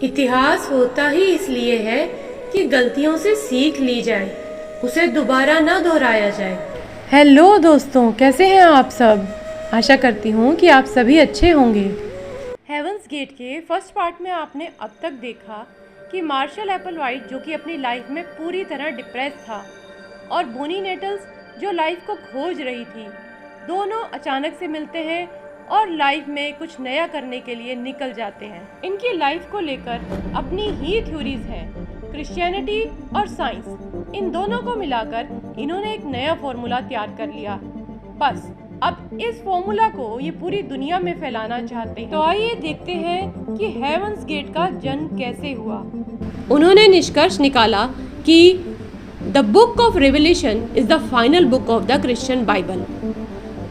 इतिहास होता ही इसलिए है कि गलतियों से सीख ली जाए, उसे दोबारा ना दोहराया जाए। हेलो दोस्तों, कैसे हैं आप सब? आशा करती हूँ कि आप सभी अच्छे होंगे। हेवंस गेट के फर्स्ट पार्ट में आपने अब तक देखा कि मार्शल एप्पलवाइट जो कि अपनी लाइफ में पूरी तरह डिप्रेस था और बोनी नेटल्स जो लाइफ को खोज रही थी, दोनों अचानक से मिलते हैं और लाइफ में कुछ नया करने के लिए निकल जाते हैं। इनकी लाइफ को लेकर अपनी ही थ्योरीज हैं, क्रिश्चियनिटी और साइंस, इन दोनों को मिलाकर इन्होंने एक नया फॉर्मूला तैयार कर लिया। बस अब इस फॉर्मूला को ये पूरी दुनिया में फैलाना चाहते हैं। तो आइए देखते हैं कि हेवंस गेट का जन्म कैसे हुआ। उन्होंने निष्कर्ष निकाला कि the book of revelation is the final book of the Christian Bible.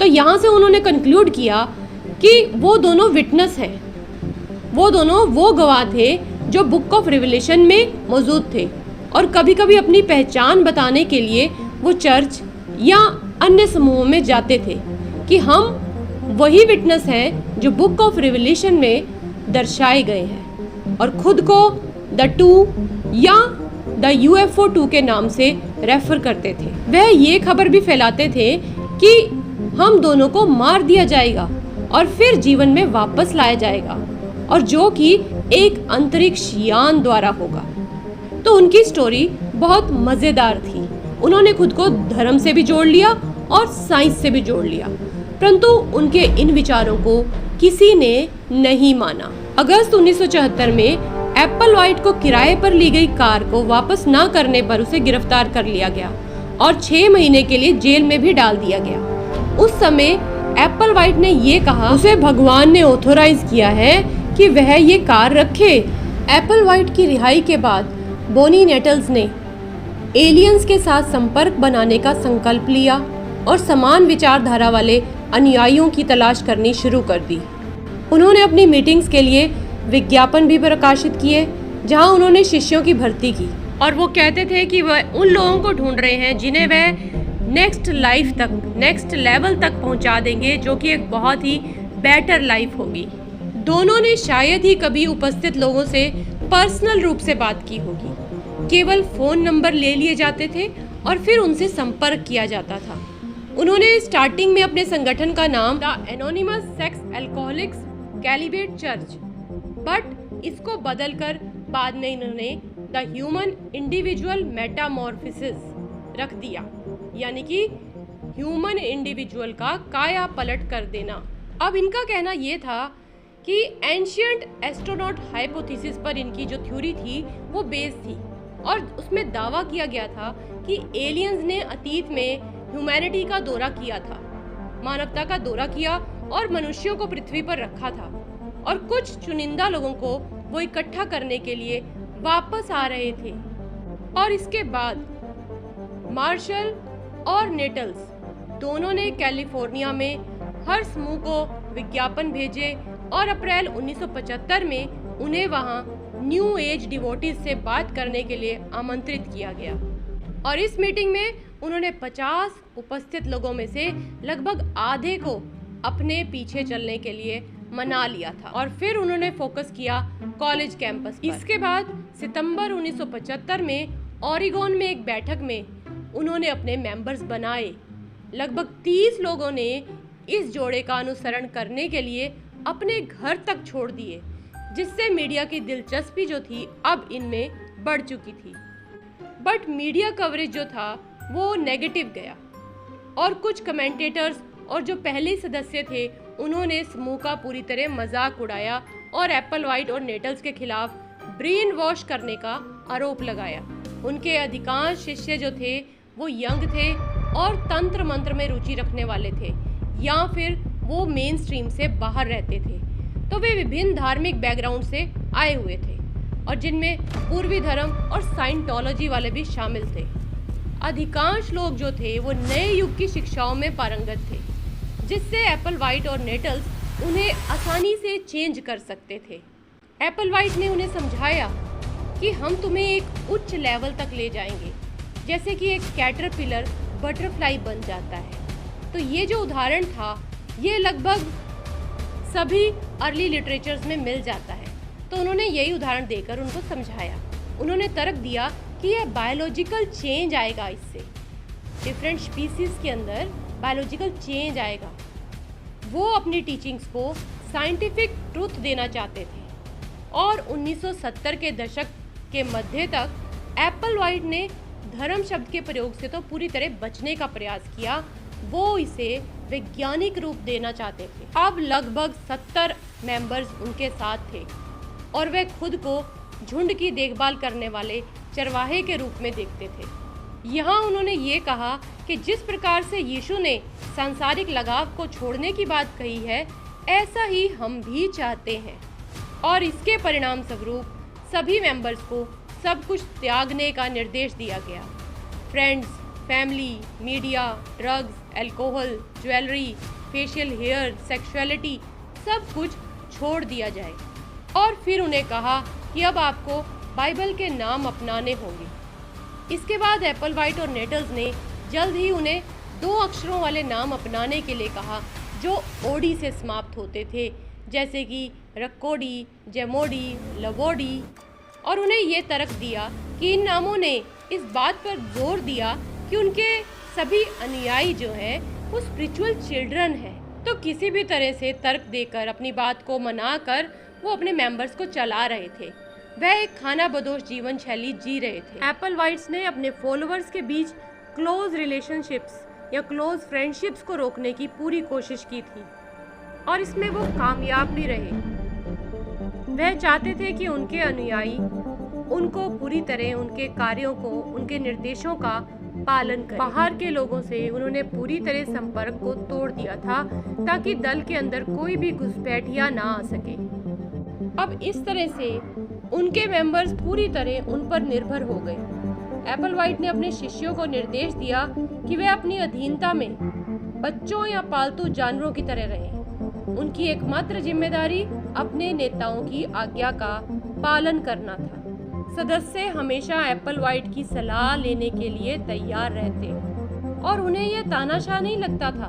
तो यहाँ से उन्होंने कंक्लूड किया कि वो दोनों विटनेस हैं, वो दोनों वो गवाह थे जो बुक ऑफ रेवलेशन में मौजूद थे और कभी कभी अपनी पहचान बताने के लिए वो चर्च या अन्य समूहों में जाते थे कि हम वही विटनेस हैं जो बुक ऑफ रेवलेशन में दर्शाए गए हैं, और खुद को द टू या द UFO 2 के नाम से रेफर करते थे। वह ये खबर भी फैलाते थे कि हम दोनों को मार दिया जाएगा और फिर जीवन में वापस लाया जाएगा, और जो कि एक अंतरिक्ष यान द्वारा होगा। तो उनकी स्टोरी बहुत मज़ेदार थी। उन्होंने खुद को धर्म से भी जोड़ लिया और साइंस से भी जोड़ लिया, परंतु उनके इन विचारों को किसी ने नहीं माना। अगस्त 1974 में एप्पलवाइट को किराए पर ली गई कार को वापस ना करने पर उसे गिरफ्तार कर लिया गया और 6 महीने के लिए जेल में भी डाल दिया गया। उस समय एप्पलवाइट ने ये कहा उसे भगवान ने ऑथोराइज किया है कि वह ये कार रखे। एप्पलवाइट की रिहाई के बाद बोनी नेटल्स ने एलियंस के साथ संपर्क बनाने का संकल्प लिया और समान विचारधारा वाले अनुयायियों की तलाश करनी शुरू कर दी। उन्होंने अपनी मीटिंग्स के लिए विज्ञापन भी प्रकाशित किए जहां उन्होंने शिष्यों की भर्ती की, और वो कहते थे कि वह उन लोगों को ढूंढ रहे हैं जिन्हें वह नेक्स्ट लाइफ तक, नेक्स्ट लेवल तक पहुंचा देंगे, जो कि एक बहुत ही बेटर लाइफ होगी। दोनों ने शायद ही कभी उपस्थित लोगों से पर्सनल रूप से बात की होगी। केवल फ़ोन नंबर ले लिए जाते थे और फिर उनसे संपर्क किया जाता था। उन्होंने स्टार्टिंग में अपने संगठन का नाम the anonymous sex alcoholics calibrate church, but इसको बदलकर बाद में इन्होंने द ह्यूमन इंडिविजुअल मेटामॉर्फोसिस रख दिया, यानी कि ह्यूमन इंडिविजुअल का काया पलट कर देना। अब इनका कहना यह था कि एंशियंट एस्ट्रोनॉट हाइपोथेसिस पर इनकी जो थ्योरी थी वो बेस थी, और उसमें दावा किया गया था कि एलियंस ने अतीत में ह्यूमैनिटी का दौरा किया था, मानवता का दौरा किया और मनुष्यों को पृथ्वी पर रखा था, और कुछ चुनिंदा लोगों को वो इकट्ठा करने के लिए वापस आ रहे थे। और इसके बाद मार्शल और नेटल्स दोनों ने कैलिफोर्निया में हर समूह को विज्ञापन भेजे और अप्रैल 1975 में उन्हें वहां न्यू एज डिवोटीज से बात करने के लिए आमंत्रित किया गया, और इस मीटिंग में उन्होंने 50 उपस्थित लोगों में से लगभग आधे को अपने पीछे चलने के लिए मना लिया था, और फिर उन्होंने फोकस किया कॉलेज कैंपस पर। इसके बाद सितंबर 1975 में ओरेगोन में एक बैठक में उन्होंने अपने मेंबर्स बनाए। लगभग 30 लोगों ने इस जोड़े का अनुसरण करने के लिए अपने घर तक छोड़ दिए, जिससे मीडिया की दिलचस्पी जो थी अब इनमें बढ़ चुकी थी। बट मीडिया कवरेज जो था वो नेगेटिव गया, और कुछ कमेंटेटर्स और जो पहले सदस्य थे उन्होंने समूह का पूरी तरह मजाक उड़ाया और एप्पलवाइट और नेटल्स के खिलाफ ब्रेन वॉश करने का आरोप लगाया। उनके अधिकांश शिष्य जो थे वो यंग थे और तंत्र मंत्र में रुचि रखने वाले थे, या फिर वो मेन स्ट्रीम से बाहर रहते थे। तो वे विभिन्न धार्मिक बैकग्राउंड से आए हुए थे, और जिनमें पूर्वी धर्म और साइंटोलॉजी वाले भी शामिल थे। अधिकांश लोग जो थे वो नए युग की शिक्षाओं में पारंगत थे, जिससे एप्पलवाइट और नेटल्स उन्हें आसानी से चेंज कर सकते थे। एप्पलवाइट ने उन्हें समझाया कि हम तुम्हें एक उच्च लेवल तक ले जाएंगे, जैसे कि एक कैटरपिलर बटरफ्लाई बन जाता है। तो ये जो उदाहरण था ये लगभग सभी अर्ली लिटरेचर्स में मिल जाता है। तो उन्होंने यही उदाहरण देकर उनको समझाया। उन्होंने तर्क दिया कि यह बायोलॉजिकल चेंज आएगा, इससे डिफरेंट स्पीसीज के अंदर बायोलॉजिकल चेंज आएगा। वो अपनी टीचिंग्स को साइंटिफिक ट्रूथ देना चाहते थे और 1970 के दशक के मध्य तक एप्पलवाइट ने धर्म शब्द के प्रयोग से तो पूरी तरह बचने का प्रयास किया। वो इसे वैज्ञानिक रूप देना चाहते थे। अब लगभग 70 मेंबर्स उनके साथ थे और वे खुद को झुंड की देखभाल करने वाले चरवाहे के रूप में देखते थे। यहाँ उन्होंने ये कहा कि जिस प्रकार से यीशु ने सांसारिक लगाव को छोड़ने की बात कही है, ऐसा ही हम भी चाहते हैं और इसके परिणाम स्वरूप सभी मेंबर्स को सब कुछ त्यागने का निर्देश दिया गया। Friends, family, media, drugs, alcohol, jewellery, facial hair, sexuality, सब कुछ छोड़ दिया जाए। और फिर उन्हें कहा कि अब आपको बाइबल के नाम अपनाने होंगे। इसके बाद एप्पलवाइट और नेटल्स ने जल्द ही उन्हें 2 अक्षरों वाले नाम अपनाने के लिए कहा जो ओडी से समाप्त होते थे, जैसे कि रक्कोडी, जेमोडी, लवोडी। और उन्हें ये तर्क दिया कि इन नामों ने इस बात पर जोर दिया कि उनके सभी अनुयायी जो हैं वो स्पिरिचुअल चिल्ड्रन हैं। तो किसी भी तरह से तर्क देकर अपनी बात को मनाकर वो अपने मेंबर्स को चला रहे थे। वह एक खाना बदोश जीवन शैली जी रहे थे। एप्पलवाइट्स ने अपने फॉलोअर्स के बीच क्लोज रिलेशनशिप्स या क्लोज फ्रेंडशिप्स को रोकने की पूरी कोशिश की थी और इसमें वो कामयाब भी रहे। वह चाहते थे कि उनके अनुयायी उनको पूरी तरह उनके कार्यों को, उनके निर्देशों का पालन करें। बाहर के लोगों से उन्होंने पूरी तरह संपर्क को तोड़ दिया था ताकि दल के अंदर कोई भी घुसपैठिया ना आ सके। अब इस तरह से उनके मेंबर्स पूरी तरह उन पर निर्भर हो गए। एप्पलवाइट ने अपने शिष्यों को निर्देश दिया कि वे अपनी अधीनता में बच्चों या पालतू जानवरों की तरह रहें। उनकी एकमात्र जिम्मेदारी अपने नेताओं की आज्ञा का पालन करना था। सदस्य हमेशा एप्पलवाइट की सलाह लेने के लिए तैयार रहते और उन्हें यह तानाशाह नहीं लगता था।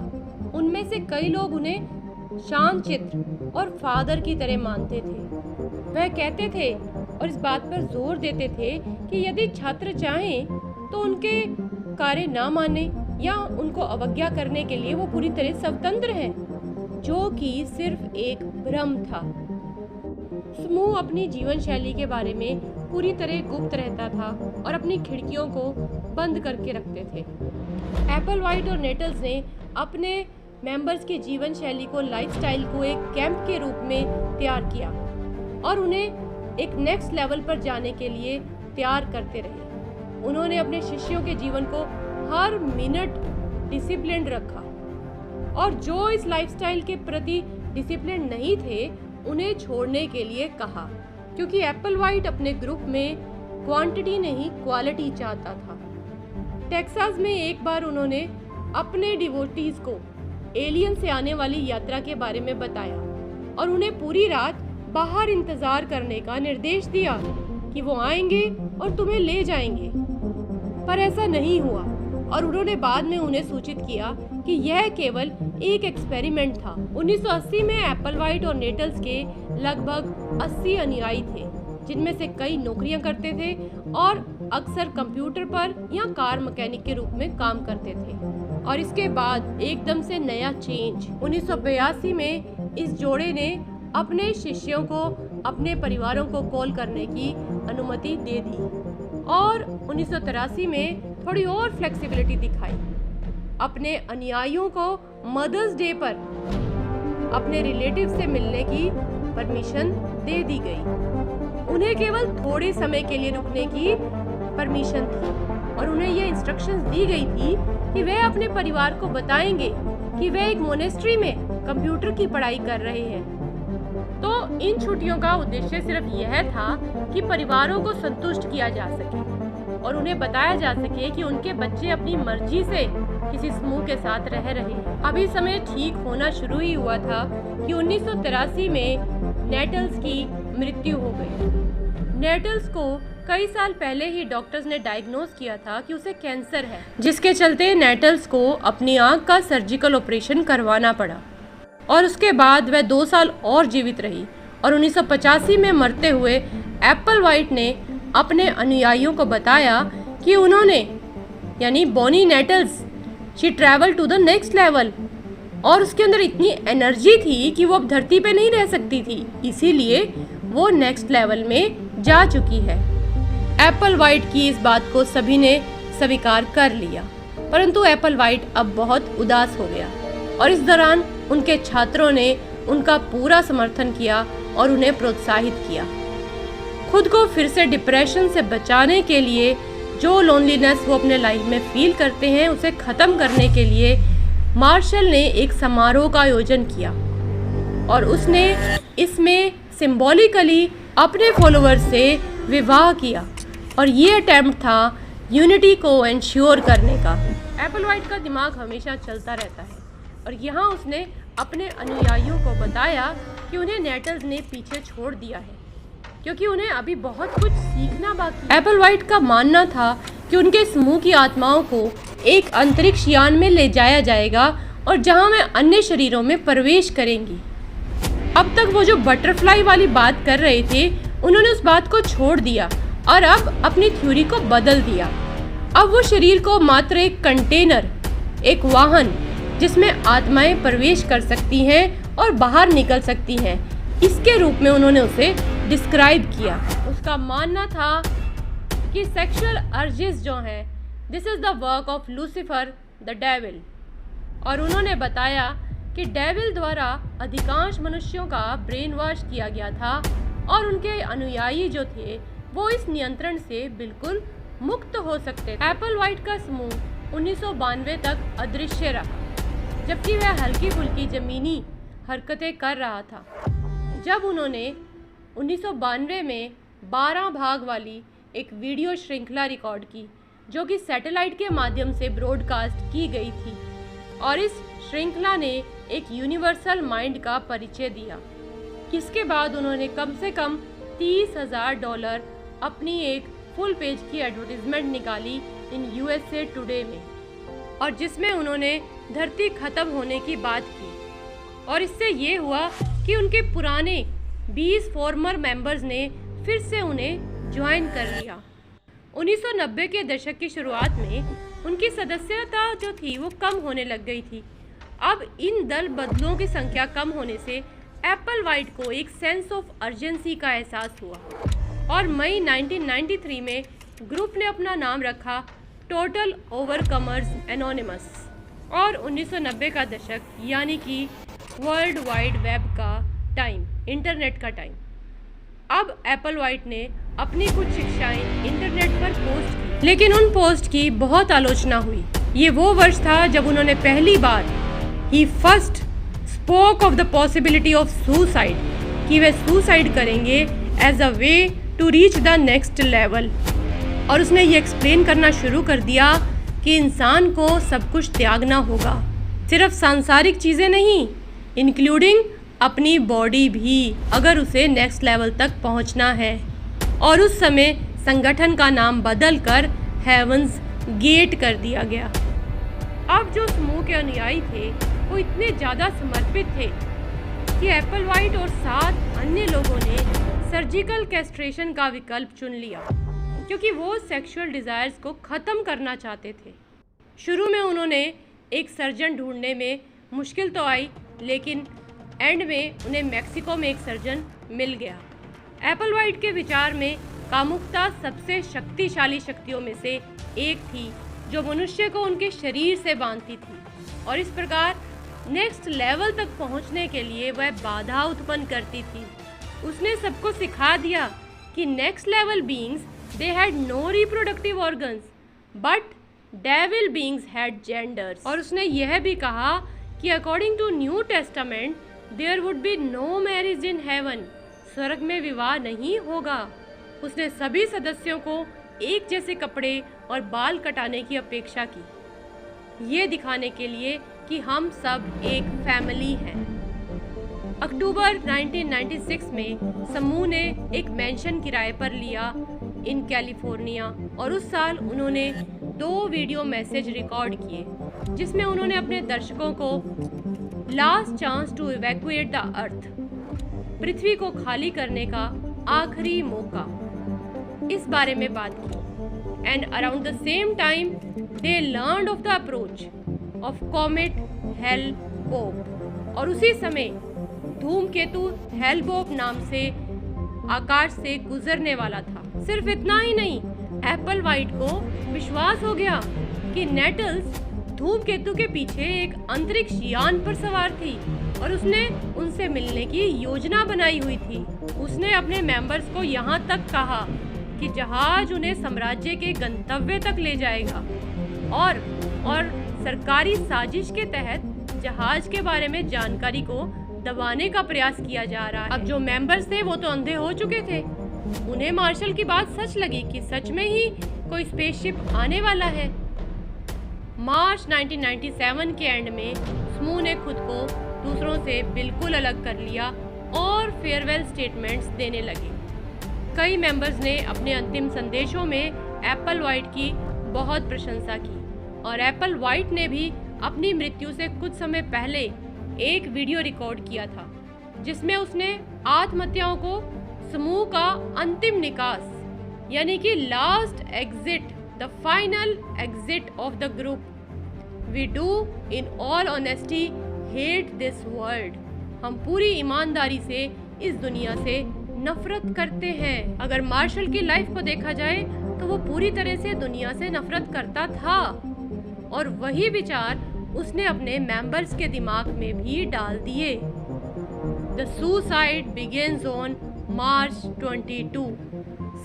उनमें से कई लोग उन्हें शांत चित्र और फादर की तरह मानते थे। वह कहते थे और इस बात पर जोर देते थे कि यदि छात्र चाहें तो उनके कार्य ना माने या उनको अवज्ञा करने के लिए वो पूरी तरह स्वतंत्र हैं, जो कि सिर्फ एक भ्रम था। समूह अपनी जीवन शैली के बारे में पूरी तरह गुप्त रहता था और अपनी खिड़कियों को बंद करके रखते थे। एप्पलवाइट और नेटल्स ने अपने मेंबर्स की जीवन शैली को, लाइफस्टाइल को एक कैंप के रूप में तैयार किया और उन्हें एक नेक्स्ट लेवल पर जाने के लिए तैयार करते रहे। उन्होंने अपने शिष्यों के जीवन को हर मिनट डिसिप्लिन रखा और जो इस लाइफस्टाइल के प्रति डिसिप्लिन नहीं थे उन्हें छोड़ने के लिए कहा, क्योंकि एप्पलवाइट अपने ग्रुप में क्वांटिटी नहीं क्वालिटी चाहता था। टेक्सास में एक बार उन्होंने अपने डिवोटीज को एलियन से आने वाली यात्रा के बारे में बताया और उन्हें पूरी रात बाहर इंतजार करने का निर्देश दिया कि वो आएंगे और तुम्हें ले जाएंगे, पर ऐसा नहीं हुआ और उन्होंने बाद में उन्हें सूचित किया कि यह केवल एक एक्सपेरिमेंट था। 1980 में एप्पलवाइट और नेटल्स के लगभग 80 अनुयायी थे, जिनमें से कई नौकरियां करते थे और अक्सर कंप्यूटर पर या कार मैकेनिक के रूप में काम करते थे। और इसके बाद एकदम से नया चेंज। 1982 में इस जोड़े ने अपने शिष्यों को अपने परिवारों को कॉल करने की अनुमति दे दी और 1983 में थोड़ी और फ्लेक्सिबिलिटी दिखाई। अपने अनुयायियों को मदर्स डे पर अपने रिलेटिव से मिलने की परमिशन दे दी गई। उन्हें केवल थोड़े समय के लिए रुकने की परमिशन थी और उन्हें यह इंस्ट्रक्शंस दी गई थी कि वे अपने परिवार को बताएंगे कि वे एक मोनेस्ट्री में कंप्यूटर की पढ़ाई कर रहे हैं। तो इन छुट्टियों का उद्देश्य सिर्फ यह था कि परिवारों को संतुष्ट किया जा सके और उन्हें बताया जा सके कि उनके बच्चे अपनी मर्जी से किसी समूह के साथ रह रहे हैं। अभी समय ठीक होना शुरू ही हुआ था कि 1983 में नेटल्स की मृत्यु हो गई। नेटल्स को कई साल पहले ही डॉक्टर्स ने डायग्नोज किया था कि उसे कैंसर है, जिसके चलते नेटल्स को अपनी आंख का सर्जिकल ऑपरेशन करवाना पड़ा और उसके बाद वह 2 साल और जीवित रही और 1985 में मरते हुए एप्पलवाइट ने अपने अनुयायियों को बताया कि उन्होंने यानी Bonnie Nettles she travel to the next level, और उसके अंदर इतनी एनर्जी थी कि वो अब धरती पे नहीं रह सकती थी, इसीलिए वो नेक्स्ट लेवल में जा चुकी है। एप्पलवाइट की इस बात को सभी ने स्वीकार कर लिया, परंतु एप्पलवाइट अब बहुत उदास हो गया और इस दौरान उनके छात्रों ने उनका पूरा समर्थन किया और उन्हें प्रोत्साहित किया। खुद को फिर से डिप्रेशन से बचाने के लिए, जो लोनलीनेस वो अपने लाइफ में फील करते हैं उसे ख़त्म करने के लिए मार्शल ने एक समारोह का आयोजन किया और उसने इसमें सिंबॉलिकली अपने फॉलोअर्स से विवाह किया और ये अटेम्प्ट था यूनिटी को एंश्योर करने का। एप्पलवाइट का दिमाग हमेशा चलता रहता है और यहाँ उसने अपने अनुयायियों को बताया कि उन्हें नेटल्स ने पीछे छोड़ दिया है क्योंकि उन्हें अभी बहुत कुछ सीखना बाकी है। एप्पलवाइट का मानना था कि उनके समूह की आत्माओं को एक अंतरिक्ष यान में ले जाया जाएगा और जहां वे अन्य शरीरों में प्रवेश करेंगी। अब तक वो जो बटरफ्लाई वाली बात कर रहे थे उन्होंने उस बात को छोड़ दिया और अब अपनी थ्योरी को बदल दिया। अब वो शरीर को मात्र एक कंटेनर, एक वाहन जिसमें आत्माएं प्रवेश कर सकती हैं और बाहर निकल सकती हैं, इसके रूप में उन्होंने उसे डिस्क्राइब किया। उसका मानना था कि सेक्सुअल अर्जेस जो हैं this is the work of Lucifer the devil, और उन्होंने बताया कि डेविल द्वारा अधिकांश मनुष्यों का ब्रेन वॉश किया गया था और उनके अनुयायी जो थे वो इस नियंत्रण से बिल्कुल मुक्त हो सकते थे। एप्पलवाइट का समूह 1992 तक अदृश्य रहा जबकि वह हल्की फुल्की ज़मीनी हरकतें कर रहा था। जब उन्होंने 1992 में 12 भाग वाली एक वीडियो श्रृंखला रिकॉर्ड की जो कि सैटेलाइट के माध्यम से ब्रॉडकास्ट की गई थी और इस श्रृंखला ने एक यूनिवर्सल माइंड का परिचय दिया, इसके बाद उन्होंने कम से कम $30,000 अपनी एक फुल पेज की एडवर्टीजमेंट निकाली इन USA टुडे में और जिसमें उन्होंने धरती ख़त्म होने की बात की और इससे ये हुआ कि उनके पुराने 20 फॉर्मर मेंबर्स ने फिर से उन्हें ज्वाइन कर लिया। 1990 के दशक की शुरुआत में उनकी सदस्यता जो थी वो कम होने लग गई थी। अब इन दल बदलों की संख्या कम होने से एप्पलवाइट को एक सेंस ऑफ अर्जेंसी का एहसास हुआ और मई 1993 में ग्रुप ने अपना नाम रखा टोटल ओवरकमर्स एनोनिमस और 1990 का दशक यानी कि वर्ल्ड वाइड वेब का टाइम, इंटरनेट का टाइम। अब एप्पलवाइट ने अपनी कुछ शिक्षाएं इंटरनेट पर पोस्ट की, लेकिन उन पोस्ट की बहुत आलोचना हुई। ये वो वर्ष था जब उन्होंने पहली बार ही first spoke of the possibility of suicide कि वे सुसाइड करेंगे as a way to reach the next level, और उसने ये एक्सप्लेन करना शुरू कर दिया कि इंसान को सब कुछ त्यागना होगा, सिर्फ सांसारिक चीज़ें नहीं, इंक्लूडिंग अपनी बॉडी भी, अगर उसे नेक्स्ट लेवल तक पहुंचना है। और उस समय संगठन का नाम बदलकर हेवंस गेट कर दिया गया। अब जो समूह के अनुयायी थे वो इतने ज़्यादा समर्पित थे कि एप्पलवाइट और 7 अन्य लोगों ने सर्जिकल कैस्ट्रेशन का विकल्प चुन लिया क्योंकि वो सेक्सुअल डिज़ायर्स को ख़त्म करना चाहते थे। शुरू में उन्होंने एक सर्जन ढूंढने में मुश्किल तो आई, लेकिन एंड में उन्हें मेक्सिको में एक सर्जन मिल गया। एप्पलवाइट के विचार में कामुकता सबसे शक्तिशाली शक्तियों में से एक थी जो मनुष्य को उनके शरीर से बांधती थी और इस प्रकार नेक्स्ट लेवल तक पहुंचने के लिए वह बाधा उत्पन्न करती थी। उसने सबको सिखा दिया कि next level beings they had no reproductive organs but devil beings had genders, और उसने यह भी कहा कि according to New Testament there would be no marriage in heaven, स्वर्ग में विवाह नहीं होगा। उसने सभी सदस्यों को एक जैसे कपड़े और बाल कटाने की अपेक्षा की, ये दिखाने के लिए कि हम सब एक फैमिली हैं। अक्टूबर 1996 में समूह ने एक मैंशन किराए पर लिया इन कैलिफोर्निया और उस साल उन्होंने 2 वीडियो मैसेज रिकॉर्ड किए जिसमें उन्होंने अपने दर्शकों को last chance to evacuate the earth पृथ्वी को खाली करने का आखिरी मौका, इस बारे में बात की। And around the same time they learned of the approach of comet Hale Bopp, और उसी समय धूमकेतु हेल-बोप नाम से आकाश से गुजरने वाला था। सिर्फ इतना ही नहीं, एप्पलवाइट को विश्वास हो गया कि नेटल्स धूमकेतु के पीछे एक अंतरिक्ष यान पर सवार थी और उसने उनसे मिलने की योजना बनाई हुई थी। उसने अपने मेंबर्स को यहाँ तक कहा कि जहाज उन्हें साम्राज्य के गंतव्य तक ले जाएगा और सरकारी साजिश के तहत जहाज के बारे में जानकारी को दबाने का प्रयास किया जा रहा है। अब जो मेंबर्स थे वो तो अंधे हो चुके थे, उन्हें मार्शल की बात सच लगी कि सच में ही कोई स्पेसशिप आने वाला है। मार्च 1997 के एंड में स्मू ने खुद को दूसरों से बिल्कुल अलग कर लिया और फेयरवेल स्टेटमेंट्स देने लगे। कई मेंबर्स ने अपने अंतिम संदेशों में एप्पलवाइट की बहुत प्रशंसा की और एप्पलवाइट ने भी अपनी मृत्यु से कुछ समय पहले एक वीडियो रिकॉर्ड किया था जिसमें उसने आत्महत्याओं को समूह का अंतिम निकास यानी कि last exit, the final exit of the group, we do in all honesty hate this world, हम पूरी ईमानदारी से इस दुनिया से नफरत करते हैं। अगर मार्शल की लाइफ को देखा जाए तो वो पूरी तरह से दुनिया से नफरत करता था और वही विचार उसने अपने मेंबर्स के दिमाग में भी डाल दिए। The suicide begins on March 22।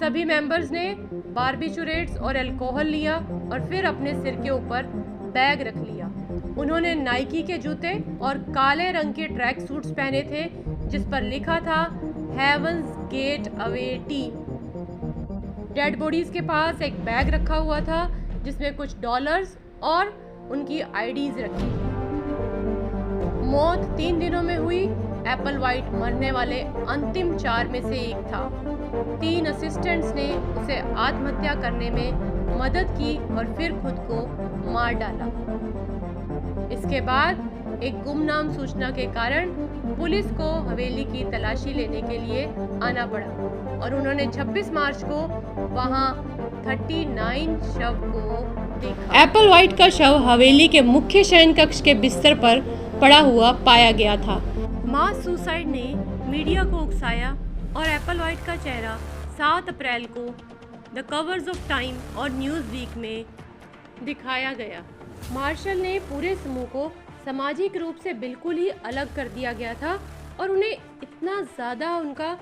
सभी मेंबर्स ने बारबिचुरेट्स और अल्कोहल लिया और फिर अपने सिर के ऊपर बैग रख लिया। उन्होंने नाइकी के जूते और काले रंग के ट्रैक सूट्स पहने थे जिस पर लिखा था Heaven's Gate away T. Dead bodies के पास एक बैग रखा हुआ था जिसमें कुछ डॉलर्स और उनकी आईडीज रखी। मौत 3 दिनों में हुई। एप्पलवाइट मरने वाले अंतिम 4 में से एक था। 3 असिस्टेंट्स ने उसे आत्महत्या करने में मदद की और फिर खुद को मार डाला। इसके बाद एक गुमनाम सूचना के कारण पुलिस को हवेली की तलाशी लेने के लिए आना पड़ा और उन्होंने 26 मार्च को वहां 39 शव को देखा। एप्पलवाइट का शव हवेली के मुख्य शयन कक्ष के बिस्तर पर पड़ा हुआ पाया गया था। मास सुसाइड ने मीडिया को उकसाया और एप्पलवाइट का चेहरा 7 अप्रैल को द कवर्स ऑफ टाइम और न्यूज़ वीक में दिखाया गया। मार्शल ने पूरे समूह को सामाजिक रूप से बिल्कुल ही अलग कर दिया गया था और उन्हें इतना ज़्यादा उनका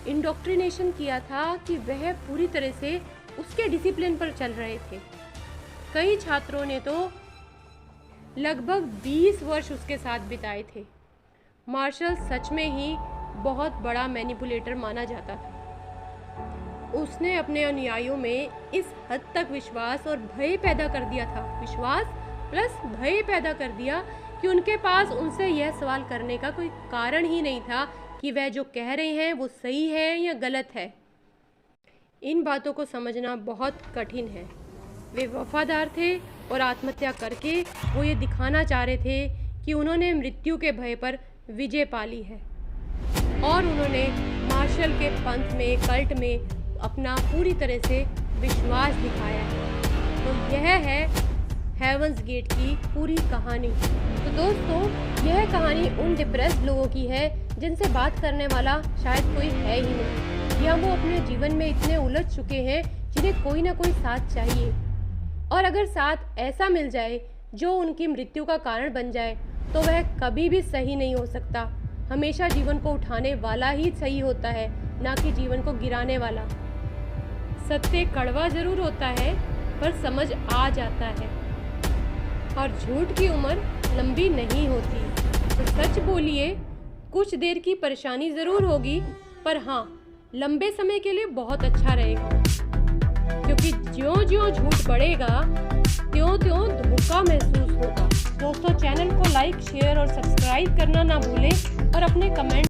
इंडोक्ट्रिनेशन किया था कि वह पूरी तरह से उसके डिसिप्लिन पर चल रहे थे। कई छात्रों ने तो लगभग 20 वर्ष उसके साथ बिताए थे। मार्शल सच में ही बहुत बड़ा मैनिपुलेटर माना जाता था। उसने अपने अनुयायियों में इस हद तक विश्वास और भय पैदा कर दिया था, विश्वास प्लस भय पैदा कर दिया कि उनके पास उनसे यह सवाल करने का कोई कारण ही नहीं था कि वह जो कह रहे हैं वो सही है या गलत है। इन बातों को समझना बहुत कठिन है। वे वफादार थे और आत्महत्या करके वो ये दिखाना चाह रहे थे कि उन्होंने मृत्यु के भय पर विजय पा ली है और उन्होंने मार्शल के पंथ में, कल्ट में अपना पूरी तरह से विश्वास दिखाया है। तो यह है हेवंस गेट की पूरी कहानी। तो दोस्तों, यह कहानी उन डिप्रेस्ड लोगों की है जिनसे बात करने वाला शायद कोई है ही नहीं, या वो अपने जीवन में इतने उलझ चुके हैं जिन्हें कोई ना कोई साथ चाहिए, और अगर साथ ऐसा मिल जाए जो उनकी मृत्यु का कारण बन जाए तो वह कभी भी सही नहीं हो सकता। हमेशा जीवन को उठाने वाला ही सही होता है, ना कि जीवन को गिराने वाला। सत्य कड़वा जरूर होता है पर समझ आ जाता है, और झूठ की उम्र लंबी नहीं होती। तो सच बोलिए, कुछ देर की परेशानी ज़रूर होगी पर हाँ, लंबे समय के लिए बहुत अच्छा रहेगा, क्योंकि ज्यों-ज्यों झूठ बढ़ेगा त्यों-त्यों धोखा महसूस होगा। दोस्तों, चैनल को लाइक, शेयर और सब्सक्राइब करना ना भूलें और अपने कमेंट